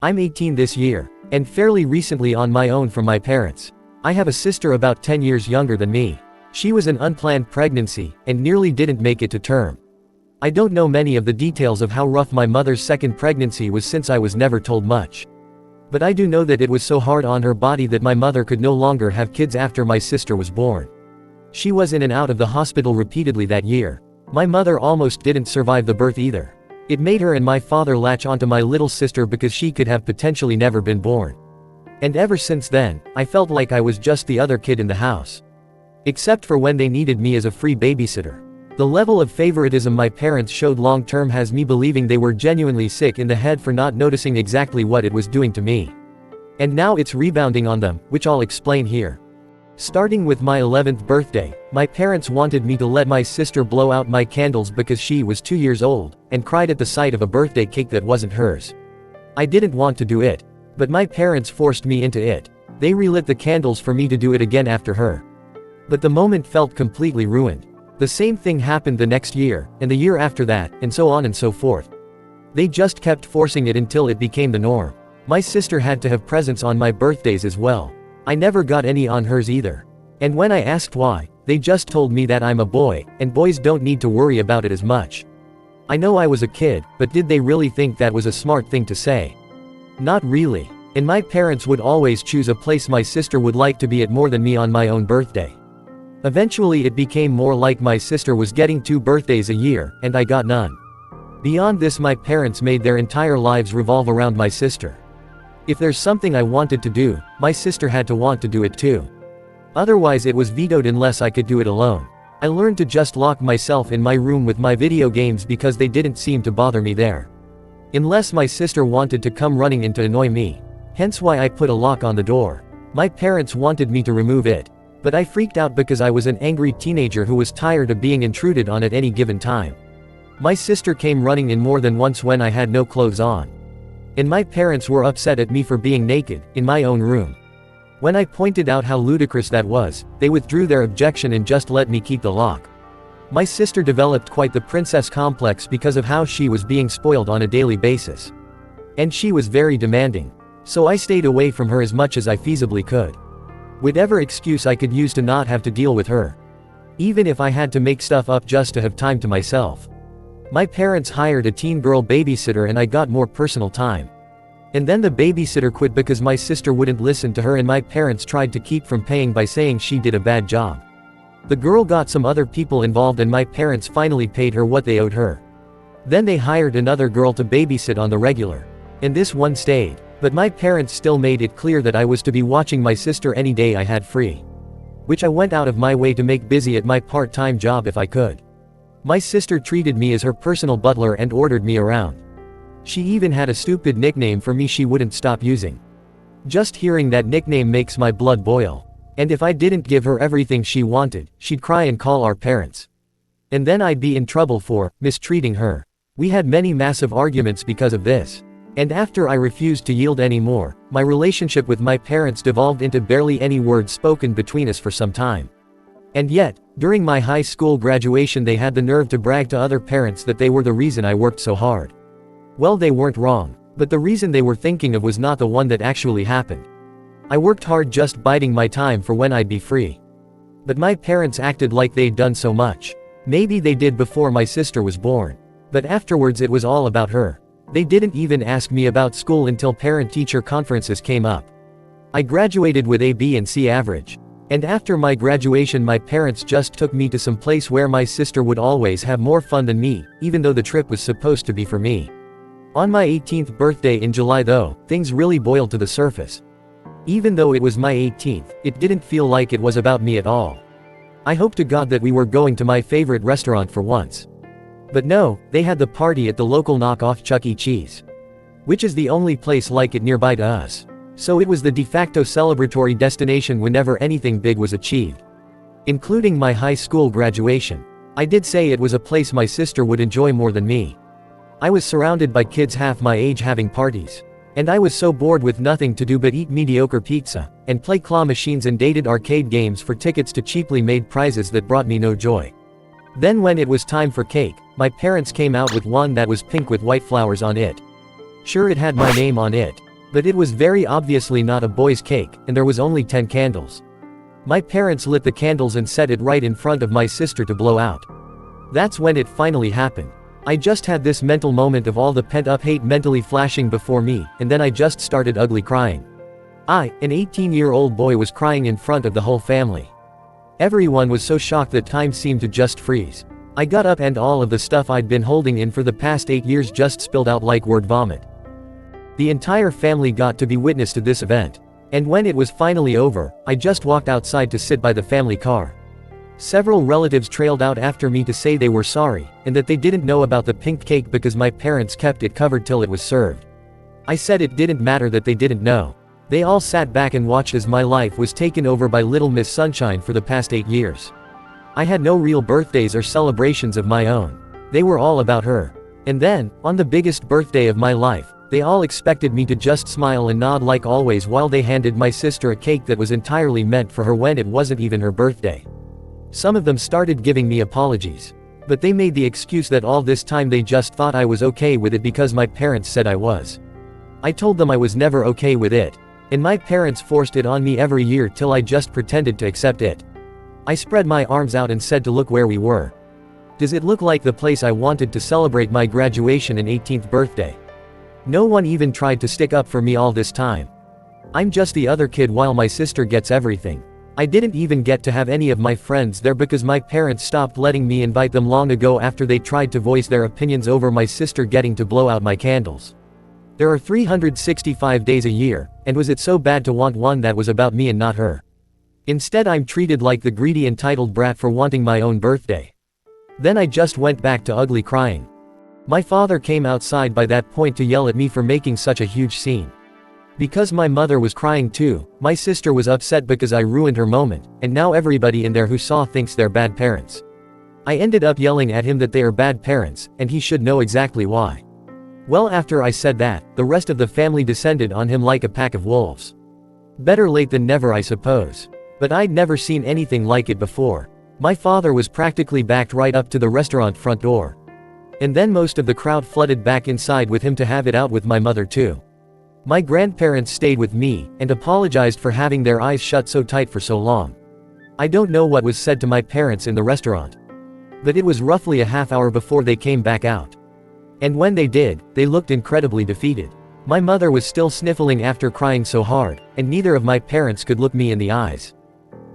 I'm 18 this year, and fairly recently on my own from my parents. I have a sister about 10 years younger than me. She was an unplanned pregnancy, and nearly didn't make it to term. I don't know many of the details of how rough my mother's second pregnancy was since I was never told much. But I do know that it was so hard on her body that my mother could no longer have kids after my sister was born. She was in and out of the hospital repeatedly that year. My mother almost didn't survive the birth either. It made her and my father latch onto my little sister because she could have potentially never been born. And ever since then, I felt like I was just the other kid in the house. Except for when they needed me as a free babysitter. The level of favoritism my parents showed long term has me believing they were genuinely sick in the head for not noticing exactly what it was doing to me. And now it's rebounding on them, which I'll explain here. Starting with my 11th birthday, my parents wanted me to let my sister blow out my candles because she was 2 years old, and cried at the sight of a birthday cake that wasn't hers. I didn't want to do it. But my parents forced me into it. They relit the candles for me to do it again after her. But the moment felt completely ruined. The same thing happened the next year, and the year after that, and so on and so forth. They just kept forcing it until it became the norm. My sister had to have presents on my birthdays as well. I never got any on hers either. And when I asked why, they just told me that I'm a boy, and boys don't need to worry about it as much. I know I was a kid, but did they really think that was a smart thing to say? Not really. And my parents would always choose a place my sister would like to be at more than me on my own birthday. Eventually it became more like my sister was getting 2 birthdays a year, and I got none. Beyond this, my parents made their entire lives revolve around my sister. If there's something I wanted to do, my sister had to want to do it too. Otherwise it was vetoed unless I could do it alone. I learned to just lock myself in my room with my video games because they didn't seem to bother me there. Unless my sister wanted to come running in to annoy me. Hence why I put a lock on the door. My parents wanted me to remove it. But I freaked out because I was an angry teenager who was tired of being intruded on at any given time. My sister came running in more than once when I had no clothes on. And my parents were upset at me for being naked, in my own room. When I pointed out how ludicrous that was, they withdrew their objection and just let me keep the lock. My sister developed quite the princess complex because of how she was being spoiled on a daily basis. And she was very demanding. So I stayed away from her as much as I feasibly could. Whatever excuse I could use to not have to deal with her. Even if I had to make stuff up just to have time to myself. My parents hired a teen girl babysitter and I got more personal time. And then the babysitter quit because my sister wouldn't listen to her and my parents tried to keep from paying by saying she did a bad job. The girl got some other people involved and my parents finally paid her what they owed her. Then they hired another girl to babysit on the regular. And this one stayed. But my parents still made it clear that I was to be watching my sister any day I had free. Which I went out of my way to make busy at my part-time job if I could. My sister treated me as her personal butler and ordered me around. She even had a stupid nickname for me she wouldn't stop using. Just hearing that nickname makes my blood boil. And if I didn't give her everything she wanted, she'd cry and call our parents. And then I'd be in trouble for mistreating her. We had many massive arguments because of this. And after I refused to yield anymore, my relationship with my parents devolved into barely any words spoken between us for some time. And yet, during my high school graduation they had the nerve to brag to other parents that they were the reason I worked so hard. Well, they weren't wrong, but the reason they were thinking of was not the one that actually happened. I worked hard just biding my time for when I'd be free. But my parents acted like they'd done so much. Maybe they did before my sister was born. But afterwards it was all about her. They didn't even ask me about school until parent-teacher conferences came up. I graduated with a B and C average. And after my graduation my parents just took me to some place where my sister would always have more fun than me, even though the trip was supposed to be for me. On my 18th birthday in July though, things really boiled to the surface. Even though it was my 18th, it didn't feel like it was about me at all. I hope to God that we were going to my favorite restaurant for once. But no, they had the party at the local knockoff Chuck E. Cheese. Which is the only place like it nearby to us. So it was the de facto celebratory destination whenever anything big was achieved. Including my high school graduation. I did say it was a place my sister would enjoy more than me. I was surrounded by kids half my age having parties. And I was so bored with nothing to do but eat mediocre pizza, and play claw machines and dated arcade games for tickets to cheaply made prizes that brought me no joy. Then when it was time for cake, my parents came out with one that was pink with white flowers on it. Sure, it had my name on it. But it was very obviously not a boy's cake, and there was only 10 candles. My parents lit the candles and set it right in front of my sister to blow out. That's when it finally happened. I just had this mental moment of all the pent-up hate mentally flashing before me, and then I just started ugly crying. I, an 18-year-old boy, was crying in front of the whole family. Everyone was so shocked that time seemed to just freeze. I got up and all of the stuff I'd been holding in for the past 8 years just spilled out like word vomit. The entire family got to be witness to this event. And when it was finally over, I just walked outside to sit by the family car. Several relatives trailed out after me to say they were sorry, and that they didn't know about the pink cake because my parents kept it covered till it was served. I said it didn't matter that they didn't know. They all sat back and watched as my life was taken over by Little Miss Sunshine for the past 8 years. I had no real birthdays or celebrations of my own. They were all about her. And then, on the biggest birthday of my life, they all expected me to just smile and nod like always while they handed my sister a cake that was entirely meant for her when it wasn't even her birthday. Some of them started giving me apologies. But they made the excuse that all this time they just thought I was okay with it because my parents said I was. I told them I was never okay with it. And my parents forced it on me every year till I just pretended to accept it. I spread my arms out and said to look where we were. Does it look like the place I wanted to celebrate my graduation and 18th birthday? No one even tried to stick up for me all this time. I'm just the other kid while my sister gets everything. I didn't even get to have any of my friends there because my parents stopped letting me invite them long ago after they tried to voice their opinions over my sister getting to blow out my candles. There are 365 days a year, and was it so bad to want one that was about me and not her? Instead I'm treated like the greedy entitled brat for wanting my own birthday. Then I just went back to ugly crying. My father came outside by that point to yell at me for making such a huge scene. Because my mother was crying too, my sister was upset because I ruined her moment, and now everybody in there who saw thinks they're bad parents. I ended up yelling at him that they are bad parents, and he should know exactly why. Well, after I said that, the rest of the family descended on him like a pack of wolves. Better late than never, I suppose. But I'd never seen anything like it before. My father was practically backed right up to the restaurant front door. And then most of the crowd flooded back inside with him to have it out with my mother too. My grandparents stayed with me, and apologized for having their eyes shut so tight for so long. I don't know what was said to my parents in the restaurant. But it was roughly a half hour before they came back out. And when they did, they looked incredibly defeated. My mother was still sniffling after crying so hard, and neither of my parents could look me in the eyes.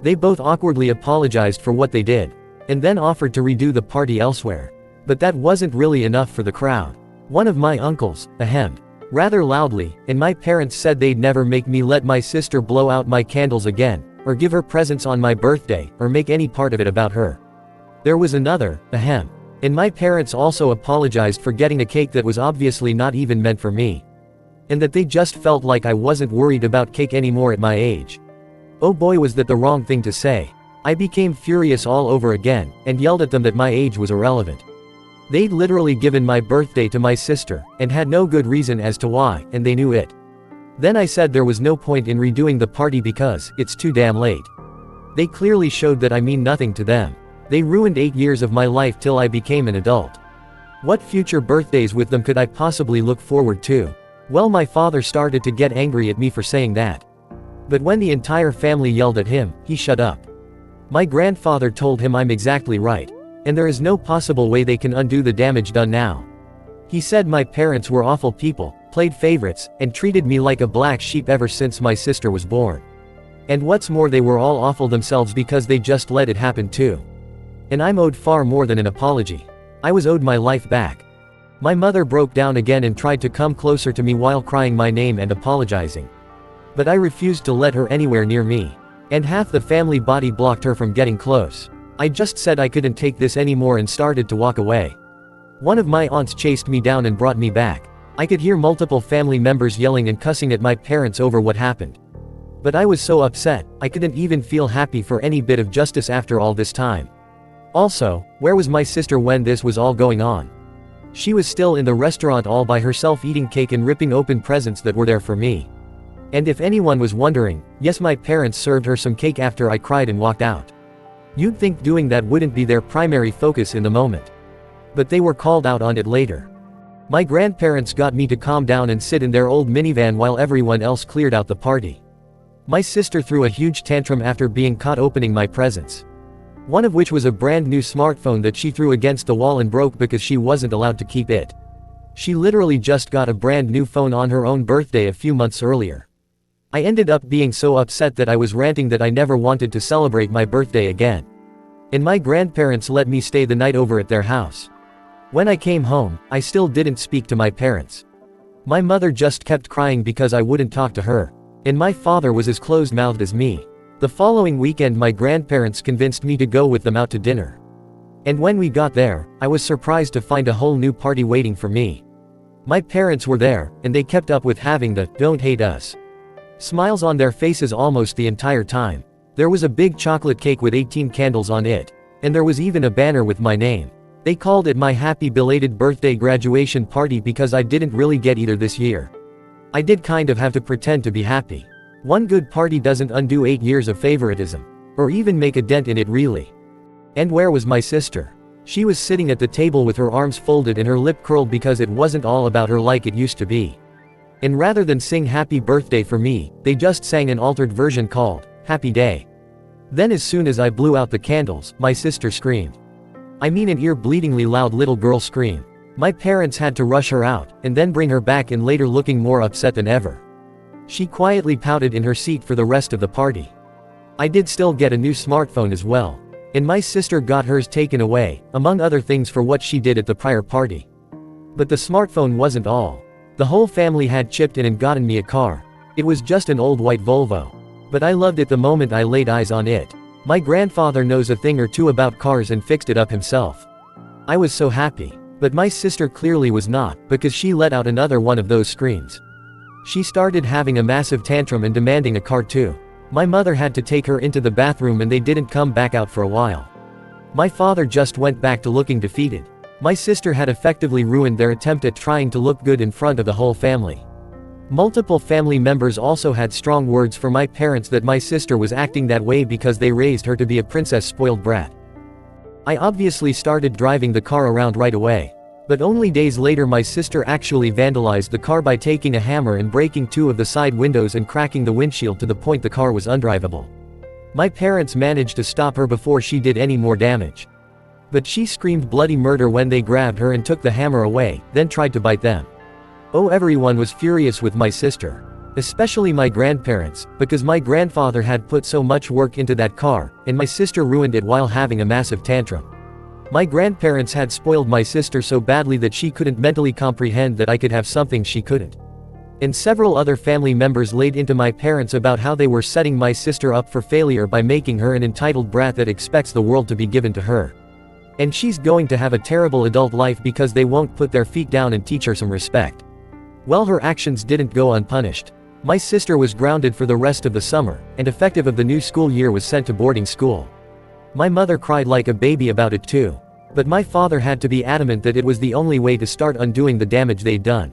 They both awkwardly apologized for what they did, and then offered to redo the party elsewhere. But that wasn't really enough for the crowd. One of my uncles, ahemed rather loudly, and my parents said they'd never make me let my sister blow out my candles again, or give her presents on my birthday, or make any part of it about her. There was another, ahem. And my parents also apologized for getting a cake that was obviously not even meant for me. And that they just felt like I wasn't worried about cake anymore at my age. Oh boy, was that the wrong thing to say. I became furious all over again, and yelled at them that my age was irrelevant. They'd literally given my birthday to my sister, and had no good reason as to why, and they knew it. Then I said there was no point in redoing the party because it's too damn late. They clearly showed that I mean nothing to them. They ruined 8 years of my life till I became an adult. What future birthdays with them could I possibly look forward to? Well, my father started to get angry at me for saying that. But when the entire family yelled at him, he shut up. My grandfather told him I'm exactly right. And there is no possible way they can undo the damage done now. He said my parents were awful people, played favorites, and treated me like a black sheep ever since my sister was born. And what's more, they were all awful themselves because they just let it happen too. And I'm owed far more than an apology. I was owed my life back. My mother broke down again and tried to come closer to me while crying my name and apologizing. But I refused to let her anywhere near me. And half the family body blocked her from getting close. I just said I couldn't take this anymore and started to walk away. One of my aunts chased me down and brought me back. I could hear multiple family members yelling and cussing at my parents over what happened. But I was so upset, I couldn't even feel happy for any bit of justice after all this time. Also, where was my sister when this was all going on? She was still in the restaurant all by herself eating cake and ripping open presents that were there for me. And if anyone was wondering, yes, my parents served her some cake after I cried and walked out. You'd think doing that wouldn't be their primary focus in the moment. But they were called out on it later. My grandparents got me to calm down and sit in their old minivan while everyone else cleared out the party. My sister threw a huge tantrum after being caught opening my presents. One of which was a brand new smartphone that she threw against the wall and broke because she wasn't allowed to keep it. She literally just got a brand new phone on her own birthday a few months earlier. I ended up being so upset that I was ranting that I never wanted to celebrate my birthday again. And my grandparents let me stay the night over at their house. When I came home, I still didn't speak to my parents. My mother just kept crying because I wouldn't talk to her. And my father was as closed-mouthed as me. The following weekend my grandparents convinced me to go with them out to dinner. And when we got there, I was surprised to find a whole new party waiting for me. My parents were there, and they kept up with having the "don't hate us" smiles on their faces almost the entire time. There was a big chocolate cake with 18 candles on it. And there was even a banner with my name. They called it my happy belated birthday graduation party because I didn't really get either this year. I did kind of have to pretend to be happy. One good party doesn't undo 8 years of favoritism. Or even make a dent in it really. And where was my sister? She was sitting at the table with her arms folded and her lip curled because it wasn't all about her like it used to be. And rather than sing happy birthday for me, they just sang an altered version called Happy Day. Then as soon as I blew out the candles, my sister screamed. I mean an ear-bleedingly loud little girl scream. My parents had to rush her out, and then bring her back in later looking more upset than ever. She quietly pouted in her seat for the rest of the party. I did still get a new smartphone as well. And my sister got hers taken away, among other things for what she did at the prior party. But the smartphone wasn't all. The whole family had chipped in and gotten me a car. It was just an old white Volvo. But I loved it the moment I laid eyes on it. My grandfather knows a thing or two about cars and fixed it up himself. I was so happy. But my sister clearly was not, because she let out another one of those screams. She started having a massive tantrum and demanding a car too. My mother had to take her into the bathroom and they didn't come back out for a while. My father just went back to looking defeated. My sister had effectively ruined their attempt at trying to look good in front of the whole family. Multiple family members also had strong words for my parents that my sister was acting that way because they raised her to be a princess spoiled brat. I obviously started driving the car around right away. But only days later my sister actually vandalized the car by taking a hammer and breaking 2 of the side windows and cracking the windshield to the point the car was undrivable. My parents managed to stop her before she did any more damage. But she screamed bloody murder when they grabbed her and took the hammer away, then tried to bite them. Oh, everyone was furious with my sister. Especially my grandparents, because my grandfather had put so much work into that car, and my sister ruined it while having a massive tantrum. My grandparents had spoiled my sister so badly that she couldn't mentally comprehend that I could have something she couldn't. And several other family members laid into my parents about how they were setting my sister up for failure by making her an entitled brat that expects the world to be given to her. And she's going to have a terrible adult life because they won't put their feet down and teach her some respect. Well, her actions didn't go unpunished. My sister was grounded for the rest of the summer, and effective of the new school year was sent to boarding school. My mother cried like a baby about it too. But my father had to be adamant that it was the only way to start undoing the damage they'd done.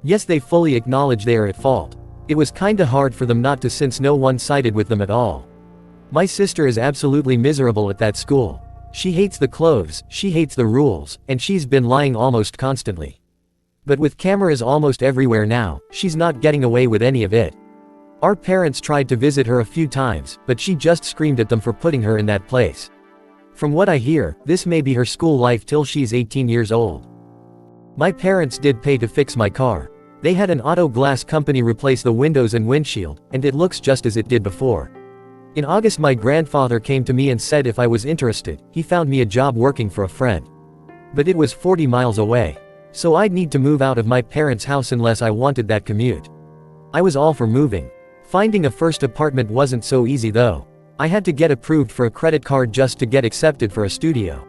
Yes, they fully acknowledge they are at fault. It was kinda hard for them not to since no one sided with them at all. My sister is absolutely miserable at that school. She hates the clothes, she hates the rules, and she's been lying almost constantly. But with cameras almost everywhere now, she's not getting away with any of it. Our parents tried to visit her a few times, but she just screamed at them for putting her in that place. From what I hear, this may be her school life till she's 18 years old. My parents did pay to fix my car. They had an auto glass company replace the windows and windshield, and it looks just as it did before. In August my grandfather came to me and said if I was interested, he found me a job working for a friend. But it was 40 miles away. So I'd need to move out of my parents' house unless I wanted that commute. I was all for moving. Finding a first apartment wasn't so easy though. I had to get approved for a credit card just to get accepted for a studio.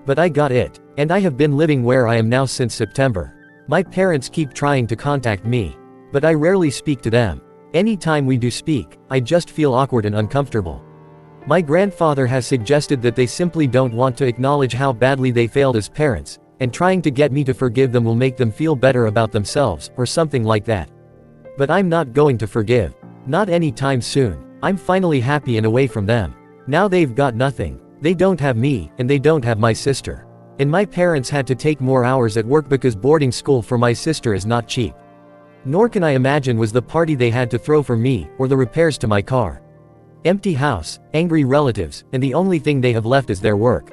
But I got it. And I have been living where I am now since September. My parents keep trying to contact me. But I rarely speak to them. Anytime we do speak, I just feel awkward and uncomfortable. My grandfather has suggested that they simply don't want to acknowledge how badly they failed as parents, and trying to get me to forgive them will make them feel better about themselves, or something like that. But I'm not going to forgive. Not anytime soon. I'm finally happy and away from them. Now they've got nothing. They don't have me, and they don't have my sister. And my parents had to take more hours at work because boarding school for my sister is not cheap. Nor can I imagine was the party they had to throw for me, or the repairs to my car. Empty house, angry relatives, and the only thing they have left is their work.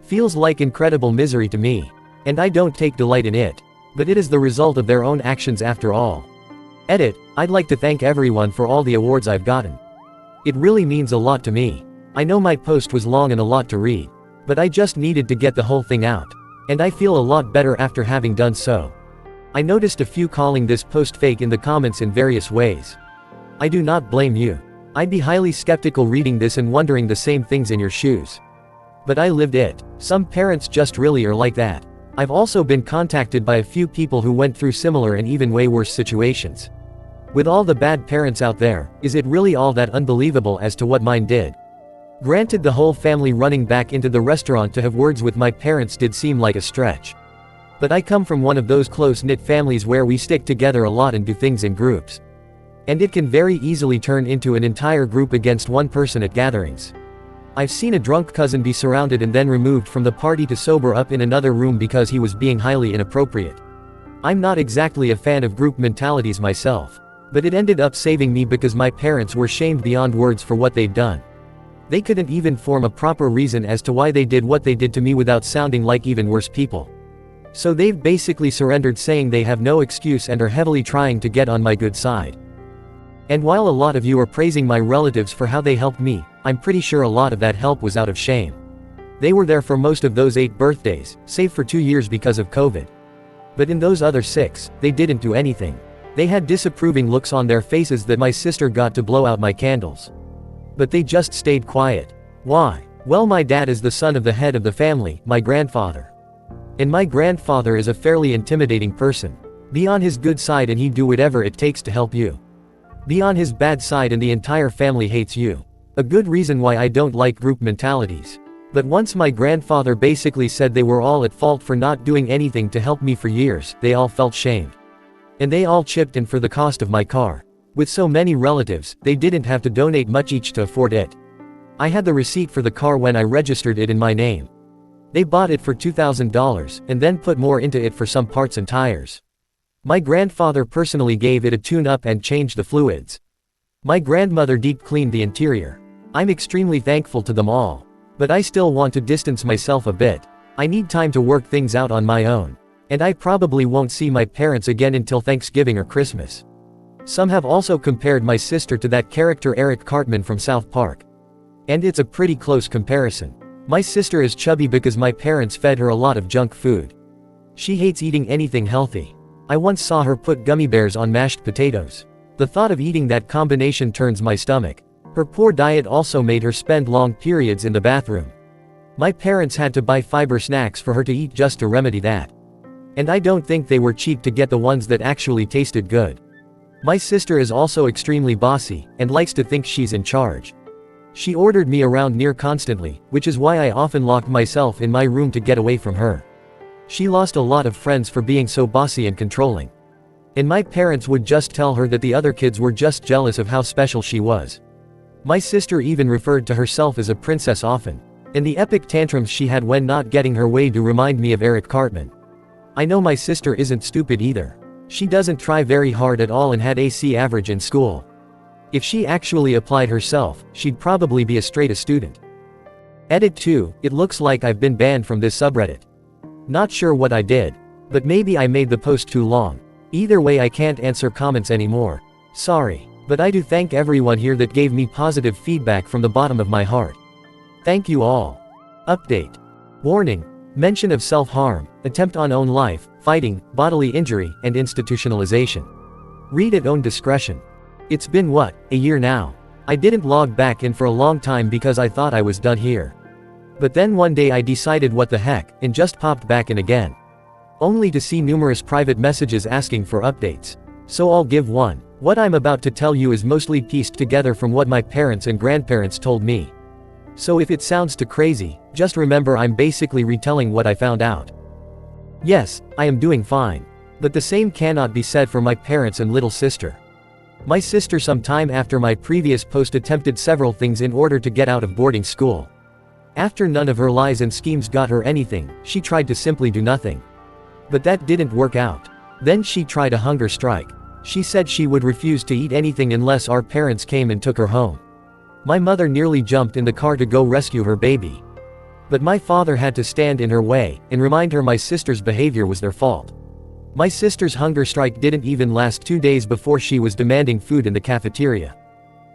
Feels like incredible misery to me. And I don't take delight in it. But it is the result of their own actions after all. Edit, I'd like to thank everyone for all the awards I've gotten. It really means a lot to me. I know my post was long and a lot to read. But I just needed to get the whole thing out. And I feel a lot better after having done so. I noticed a few calling this post fake in the comments in various ways. I do not blame you. I'd be highly skeptical reading this and wondering the same things in your shoes. But I lived it. Some parents just really are like that. I've also been contacted by a few people who went through similar and even way worse situations. With all the bad parents out there, is it really all that unbelievable as to what mine did? Granted, the whole family running back into the restaurant to have words with my parents did seem like a stretch. But I come from one of those close-knit families where we stick together a lot and do things in groups. And it can very easily turn into an entire group against one person at gatherings. I've seen a drunk cousin be surrounded and then removed from the party to sober up in another room because he was being highly inappropriate. I'm not exactly a fan of group mentalities myself. But it ended up saving me because my parents were shamed beyond words for what they'd done. They couldn't even form a proper reason as to why they did what they did to me without sounding like even worse people. So they've basically surrendered, saying they have no excuse and are heavily trying to get on my good side. And while a lot of you are praising my relatives for how they helped me, I'm pretty sure a lot of that help was out of shame. They were there for most of those 8 birthdays, save for 2 years because of COVID. But in those other 6, they didn't do anything. They had disapproving looks on their faces that my sister got to blow out my candles. But they just stayed quiet. Why? Well, my dad is the son of the head of the family, my grandfather. And my grandfather is a fairly intimidating person. Be on his good side and he'd do whatever it takes to help you. Be on his bad side and the entire family hates you. A good reason why I don't like group mentalities. But once my grandfather basically said they were all at fault for not doing anything to help me for years, they all felt shamed. And they all chipped in for the cost of my car. With so many relatives, they didn't have to donate much each to afford it. I had the receipt for the car when I registered it in my name. They bought it for $2,000, and then put more into it for some parts and tires. My grandfather personally gave it a tune-up and changed the fluids. My grandmother deep cleaned the interior. I'm extremely thankful to them all. But I still want to distance myself a bit. I need time to work things out on my own. And I probably won't see my parents again until Thanksgiving or Christmas. Some have also compared my sister to that character Eric Cartman from South Park. And it's a pretty close comparison. My sister is chubby because my parents fed her a lot of junk food. She hates eating anything healthy. I once saw her put gummy bears on mashed potatoes. The thought of eating that combination turns my stomach. Her poor diet also made her spend long periods in the bathroom. My parents had to buy fiber snacks for her to eat just to remedy that. And I don't think they were cheap to get the ones that actually tasted good. My sister is also extremely bossy, and likes to think she's in charge. She ordered me around near constantly, which is why I often locked myself in my room to get away from her. She lost a lot of friends for being so bossy and controlling. And my parents would just tell her that the other kids were just jealous of how special she was. My sister even referred to herself as a princess often. And the epic tantrums she had when not getting her way do remind me of Eric Cartman. I know my sister isn't stupid either. She doesn't try very hard at all and had a C average in school. If she actually applied herself, she'd probably be a straight A student. Edit 2, it looks like I've been banned from this subreddit. Not sure what I did. But maybe I made the post too long. Either way, I can't answer comments anymore. Sorry. But I do thank everyone here that gave me positive feedback from the bottom of my heart. Thank you all. Update. Warning. Mention of self-harm, attempt on own life, fighting, bodily injury, and institutionalization. Read at own discretion. It's been what, a year now? I didn't log back in for a long time because I thought I was done here. But then one day I decided what the heck, and just popped back in again. Only to see numerous private messages asking for updates. So I'll give one. What I'm about to tell you is mostly pieced together from what my parents and grandparents told me. So if it sounds too crazy, just remember I'm basically retelling what I found out. Yes, I am doing fine. But the same cannot be said for my parents and little sister. My sister, some time after my previous post, attempted several things in order to get out of boarding school. After none of her lies and schemes got her anything, she tried to simply do nothing. But that didn't work out. Then she tried a hunger strike. She said she would refuse to eat anything unless our parents came and took her home. My mother nearly jumped in the car to go rescue her baby. But my father had to stand in her way and remind her my sister's behavior was their fault. My sister's hunger strike didn't even last 2 days before she was demanding food in the cafeteria.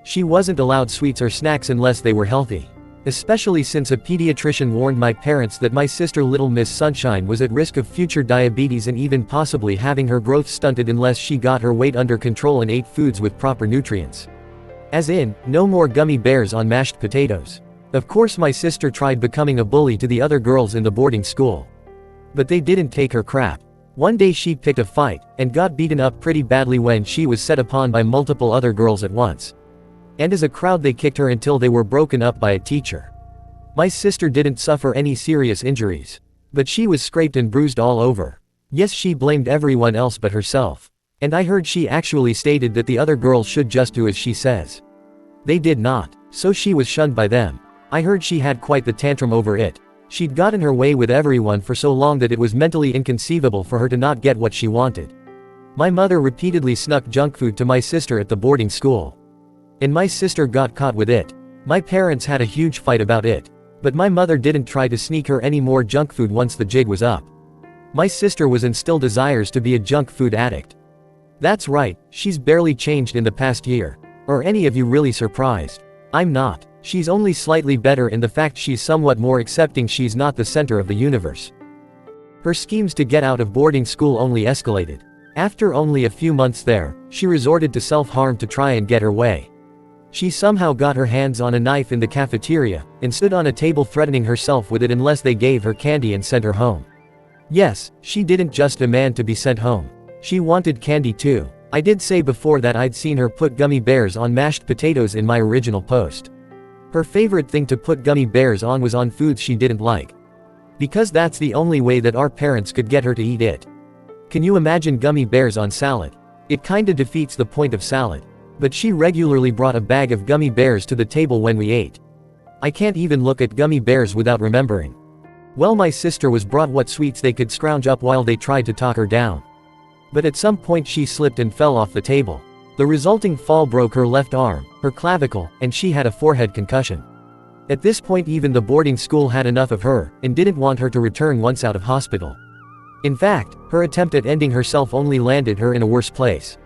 She wasn't allowed sweets or snacks unless they were healthy. Especially since a pediatrician warned my parents that my sister Little Miss Sunshine was at risk of future diabetes and even possibly having her growth stunted unless she got her weight under control and ate foods with proper nutrients. As in, no more gummy bears on mashed potatoes. Of course my sister tried becoming a bully to the other girls in the boarding school. But they didn't take her crap. One day she picked a fight, and got beaten up pretty badly when she was set upon by multiple other girls at once. And as a crowd they kicked her until they were broken up by a teacher. My sister didn't suffer any serious injuries. But she was scraped and bruised all over. Yes, she blamed everyone else but herself. And I heard she actually stated that the other girls should just do as she says. They did not, so she was shunned by them. I heard she had quite the tantrum over it. She'd gotten her way with everyone for so long that it was mentally inconceivable for her to not get what she wanted. My mother repeatedly snuck junk food to my sister at the boarding school. And my sister got caught with it. My parents had a huge fight about it. But my mother didn't try to sneak her any more junk food once the jig was up. My sister was and still desires to be a junk food addict. That's right, she's barely changed in the past year. Are any of you really surprised? I'm not. She's only slightly better in the fact she's somewhat more accepting she's not the center of the universe. Her schemes to get out of boarding school only escalated. After only a few months there, she resorted to self-harm to try and get her way. She somehow got her hands on a knife in the cafeteria, and stood on a table threatening herself with it unless they gave her candy and sent her home. Yes, she didn't just demand to be sent home. She wanted candy too. I did say before that I'd seen her put gummy bears on mashed potatoes in my original post. Her favorite thing to put gummy bears on was on foods she didn't like. Because that's the only way that our parents could get her to eat it. Can you imagine gummy bears on salad? It kinda defeats the point of salad. But she regularly brought a bag of gummy bears to the table when we ate. I can't even look at gummy bears without remembering. Well, my sister was brought what sweets they could scrounge up while they tried to talk her down. But at some point she slipped and fell off the table. The resulting fall broke her left arm, her clavicle, and she had a forehead concussion. At this point even the boarding school had enough of her, and didn't want her to return once out of hospital. In fact, her attempt at ending herself only landed her in a worse place.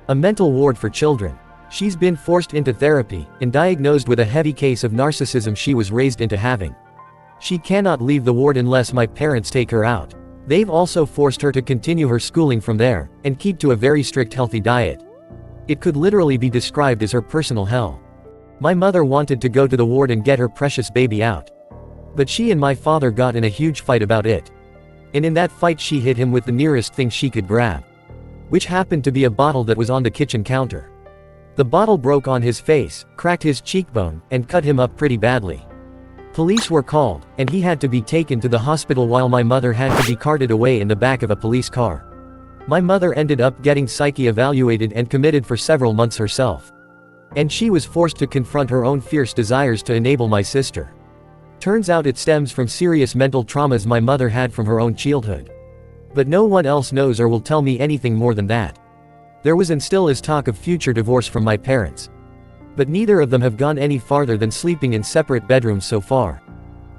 A mental ward for children. She's been forced into therapy, and diagnosed with a heavy case of narcissism she was raised into having. She cannot leave the ward unless my parents take her out. They've also forced her to continue her schooling from there, and keep to a very strict healthy diet. It could literally be described as her personal hell. My mother wanted to go to the ward and get her precious baby out. But she and my father got in a huge fight about it. And in that fight she hit him with the nearest thing she could grab. Which happened to be a bottle that was on the kitchen counter. The bottle broke on his face, cracked his cheekbone, and cut him up pretty badly. Police were called, and he had to be taken to the hospital while my mother had to be carted away in the back of a police car. My mother ended up getting psyche evaluated and committed for several months herself. And she was forced to confront her own fierce desires to enable my sister. Turns out it stems from serious mental traumas my mother had from her own childhood. But no one else knows or will tell me anything more than that. There was and still is talk of future divorce from my parents. But neither of them have gone any farther than sleeping in separate bedrooms so far.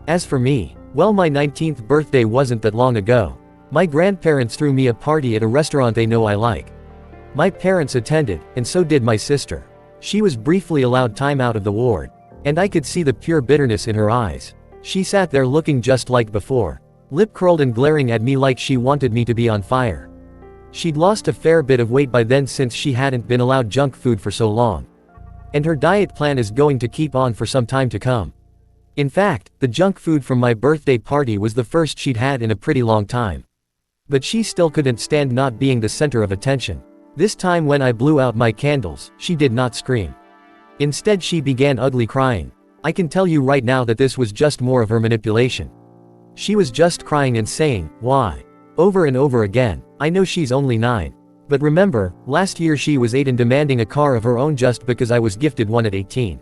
As for me, well, my 19th birthday wasn't that long ago. My grandparents threw me a party at a restaurant they know I like. My parents attended, and so did my sister. She was briefly allowed time out of the ward. And I could see the pure bitterness in her eyes. She sat there looking just like before. Lip curled and glaring at me like she wanted me to be on fire. She'd lost a fair bit of weight by then since she hadn't been allowed junk food for so long. And her diet plan is going to keep on for some time to come. In fact, the junk food from my birthday party was the first she'd had in a pretty long time. But she still couldn't stand not being the center of attention. This time when I blew out my candles, she did not scream. Instead she began ugly crying. I can tell you right now that this was just more of her manipulation. She was just crying and saying, "Why?" over and over again. I know she's only 9. But remember, last year she was 8 and demanding a car of her own just because I was gifted one at 18.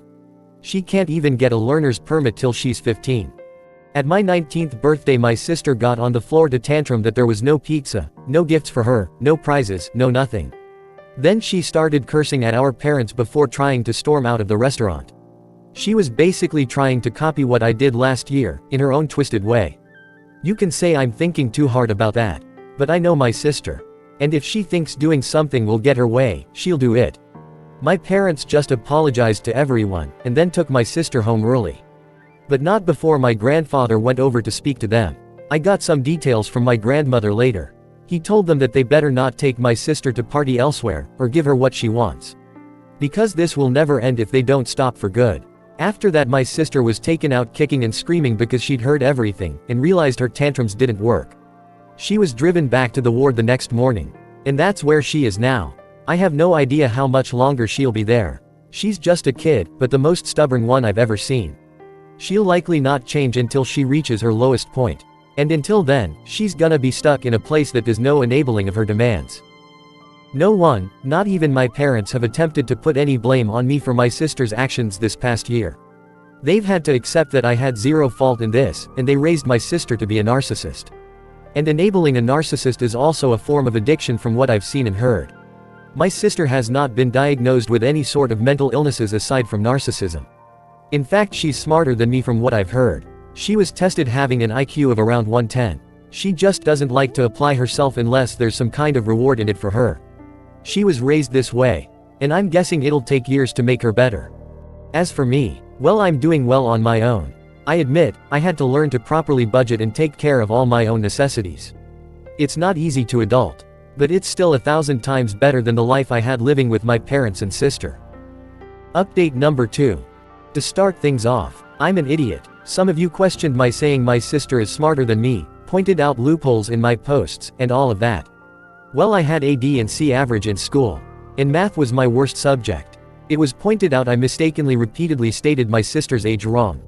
She can't even get a learner's permit till she's 15. At my 19th birthday my sister got on the floor to tantrum that there was no pizza, no gifts for her, no prizes, no nothing. Then she started cursing at our parents before trying to storm out of the restaurant. She was basically trying to copy what I did last year, in her own twisted way. You can say I'm thinking too hard about that. But I know my sister. And if she thinks doing something will get her way, she'll do it. My parents just apologized to everyone, and then took my sister home early. But not before my grandfather went over to speak to them. I got some details from my grandmother later. He told them that they better not take my sister to party elsewhere, or give her what she wants. Because this will never end if they don't stop for good. After that my sister was taken out kicking and screaming because she'd heard everything, and realized her tantrums didn't work. She was driven back to the ward the next morning. And that's where she is now. I have no idea how much longer she'll be there. She's just a kid, but the most stubborn one I've ever seen. She'll likely not change until she reaches her lowest point. And until then, she's gonna be stuck in a place that does no enabling of her demands. No one, not even my parents, have attempted to put any blame on me for my sister's actions this past year. They've had to accept that I had zero fault in this, and they raised my sister to be a narcissist. And enabling a narcissist is also a form of addiction from what I've seen and heard. My sister has not been diagnosed with any sort of mental illnesses aside from narcissism. In fact, she's smarter than me from what I've heard. She was tested having an IQ of around 110. She just doesn't like to apply herself unless there's some kind of reward in it for her. She was raised this way. And I'm guessing it'll take years to make her better. As for me, well, I'm doing well on my own. I admit, I had to learn to properly budget and take care of all my own necessities. It's not easy to adult. But it's still 1,000 times better than the life I had living with my parents and sister. Update number 2. To start things off, I'm an idiot. Some of you questioned my saying my sister is smarter than me, pointed out loopholes in my posts, and all of that. Well, I had a D and C average in school. And math was my worst subject. It was pointed out I mistakenly repeatedly stated my sister's age wrong.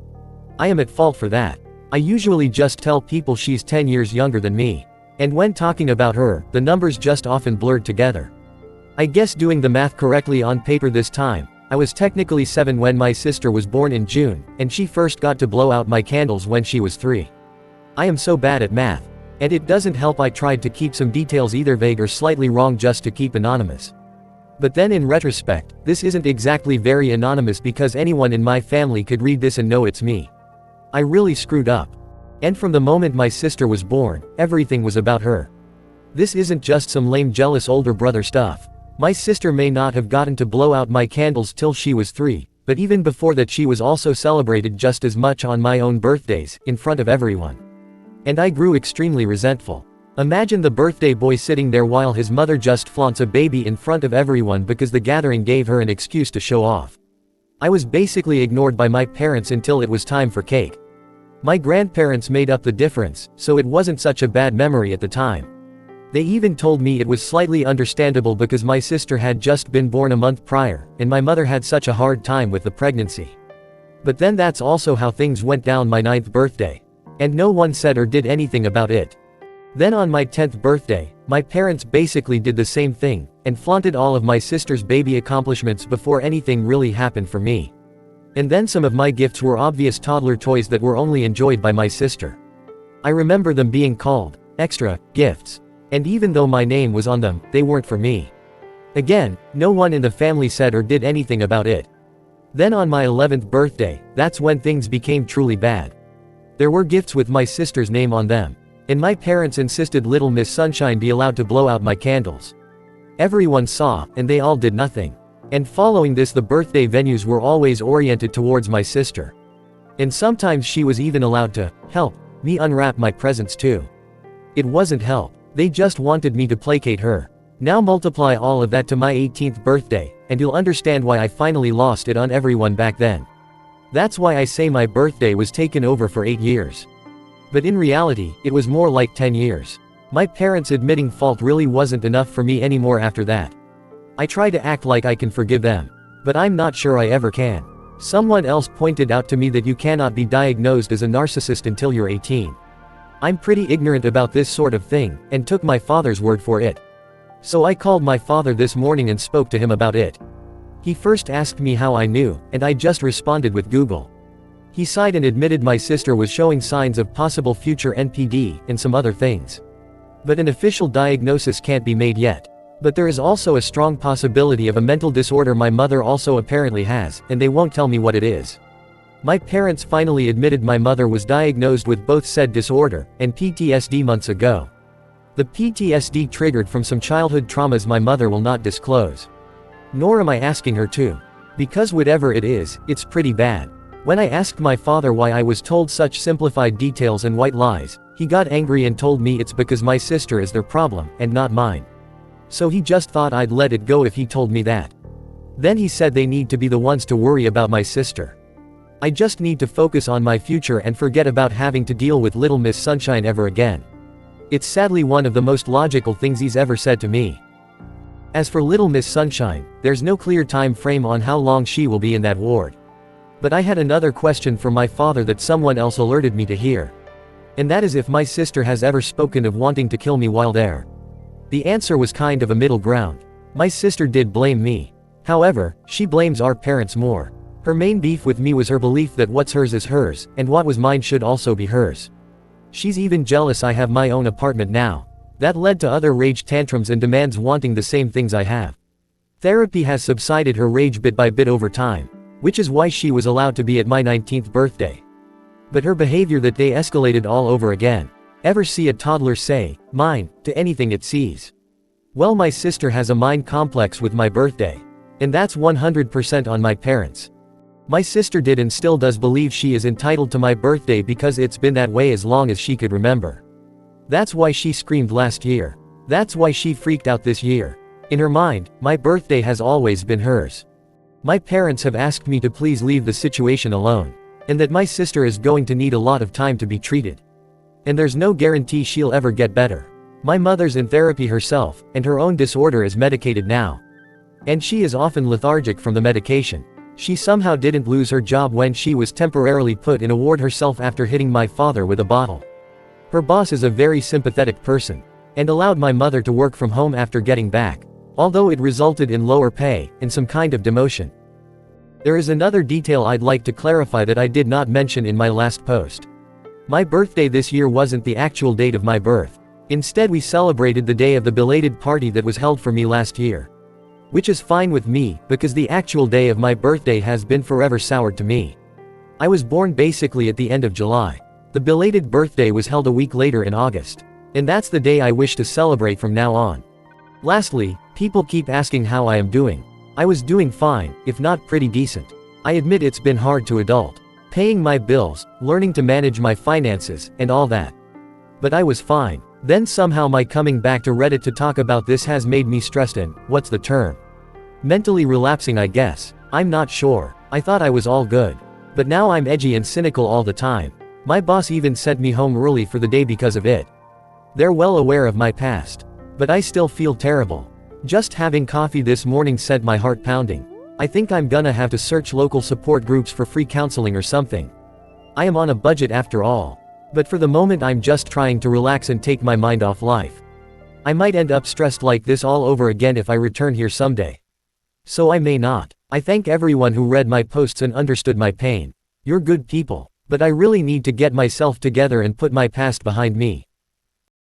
I am at fault for that. I usually just tell people she's 10 years younger than me. And when talking about her, the numbers just often blurred together. I guess doing the math correctly on paper this time, I was technically 7 when my sister was born in June, and she first got to blow out my candles when she was 3. I am so bad at math. And it doesn't help I tried to keep some details either vague or slightly wrong just to keep anonymous. But then in retrospect, this isn't exactly very anonymous because anyone in my family could read this and know it's me. I really screwed up. And from the moment my sister was born, everything was about her. This isn't just some lame jealous older brother stuff. My sister may not have gotten to blow out my candles till she was 3, but even before that she was also celebrated just as much on my own birthdays, in front of everyone. And I grew extremely resentful. Imagine the birthday boy sitting there while his mother just flaunts a baby in front of everyone because the gathering gave her an excuse to show off. I was basically ignored by my parents until it was time for cake. My grandparents made up the difference, so it wasn't such a bad memory at the time. They even told me it was slightly understandable because my sister had just been born a month prior, and my mother had such a hard time with the pregnancy. But then that's also how things went down my 9th birthday. And no one said or did anything about it. Then on my 10th birthday, my parents basically did the same thing, and flaunted all of my sister's baby accomplishments before anything really happened for me. And then some of my gifts were obvious toddler toys that were only enjoyed by my sister. I remember them being called extra gifts. And even though my name was on them, they weren't for me. Again, no one in the family said or did anything about it. Then on my 11th birthday, that's when things became truly bad. There were gifts with my sister's name on them. And my parents insisted Little Miss Sunshine be allowed to blow out my candles. Everyone saw, and they all did nothing. And following this, the birthday venues were always oriented towards my sister. And sometimes she was even allowed to help me unwrap my presents too. It wasn't help. They just wanted me to placate her. Now multiply all of that to my 18th birthday, and you'll understand why I finally lost it on everyone back then. That's why I say my birthday was taken over for 8 years. But in reality, it was more like 10 years. My parents admitting fault really wasn't enough for me anymore after that. I try to act like I can forgive them. But I'm not sure I ever can. Someone else pointed out to me that you cannot be diagnosed as a narcissist until you're 18. I'm pretty ignorant about this sort of thing, and took my father's word for it. So I called my father this morning and spoke to him about it. He first asked me how I knew, and I just responded with Google. He sighed and admitted my sister was showing signs of possible future NPD, and some other things. But an official diagnosis can't be made yet. But there is also a strong possibility of a mental disorder my mother also apparently has, and they won't tell me what it is. My parents finally admitted my mother was diagnosed with both said disorder, and PTSD months ago. The PTSD triggered from some childhood traumas my mother will not disclose. Nor am I asking her to. Because whatever it is, it's pretty bad. When I asked my father why I was told such simplified details and white lies, he got angry and told me it's because my sister is their problem, and not mine. So he just thought I'd let it go if he told me that. Then he said they need to be the ones to worry about my sister. I just need to focus on my future and forget about having to deal with Little Miss Sunshine ever again. It's sadly one of the most logical things he's ever said to me. As for Little Miss Sunshine, there's no clear time frame on how long she will be in that ward. But I had another question for my father that someone else alerted me to hear. And that is if my sister has ever spoken of wanting to kill me while there. The answer was kind of a middle ground. My sister did blame me. However, she blames our parents more. Her main beef with me was her belief that what's hers is hers, and what was mine should also be hers. She's even jealous I have my own apartment now. That led to other rage tantrums and demands wanting the same things I have. Therapy has subsided her rage bit by bit over time, which is why she was allowed to be at my 19th birthday. But her behavior that day escalated all over again. Ever see a toddler say, "mine," to anything it sees? Well, my sister has a mind complex with my birthday. And that's 100% on my parents. My sister did and still does believe she is entitled to my birthday because it's been that way as long as she could remember. That's why she screamed last year. That's why she freaked out this year. In her mind, my birthday has always been hers. My parents have asked me to please leave the situation alone. And that my sister is going to need a lot of time to be treated. And there's no guarantee she'll ever get better. My mother's in therapy herself, and her own disorder is medicated now. And she is often lethargic from the medication. She somehow didn't lose her job when she was temporarily put in a ward herself after hitting my father with a bottle. Her boss is a very sympathetic person, and allowed my mother to work from home after getting back, although it resulted in lower pay, and some kind of demotion. There is another detail I'd like to clarify that I did not mention in my last post. My birthday this year wasn't the actual date of my birth. Instead, we celebrated the day of the belated party that was held for me last year. Which is fine with me, because the actual day of my birthday has been forever soured to me. I was born basically at the end of July. The belated birthday was held a week later in August. And that's the day I wish to celebrate from now on. Lastly, people keep asking how I am doing. I was doing fine, if not pretty decent. I admit it's been hard to adult. Paying my bills, learning to manage my finances, and all that. But I was fine. Then somehow my coming back to Reddit to talk about this has made me stressed and, what's the term? Mentally relapsing, I guess. I'm not sure. I thought I was all good. But now I'm edgy and cynical all the time. My boss even sent me home early for the day because of it. They're well aware of my past. But I still feel terrible. Just having coffee this morning sent my heart pounding. I think I'm gonna have to search local support groups for free counseling or something. I am on a budget after all. But for the moment I'm just trying to relax and take my mind off life. I might end up stressed like this all over again if I return here someday. So I may not. I thank everyone who read my posts and understood my pain. You're good people. But I really need to get myself together and put my past behind me.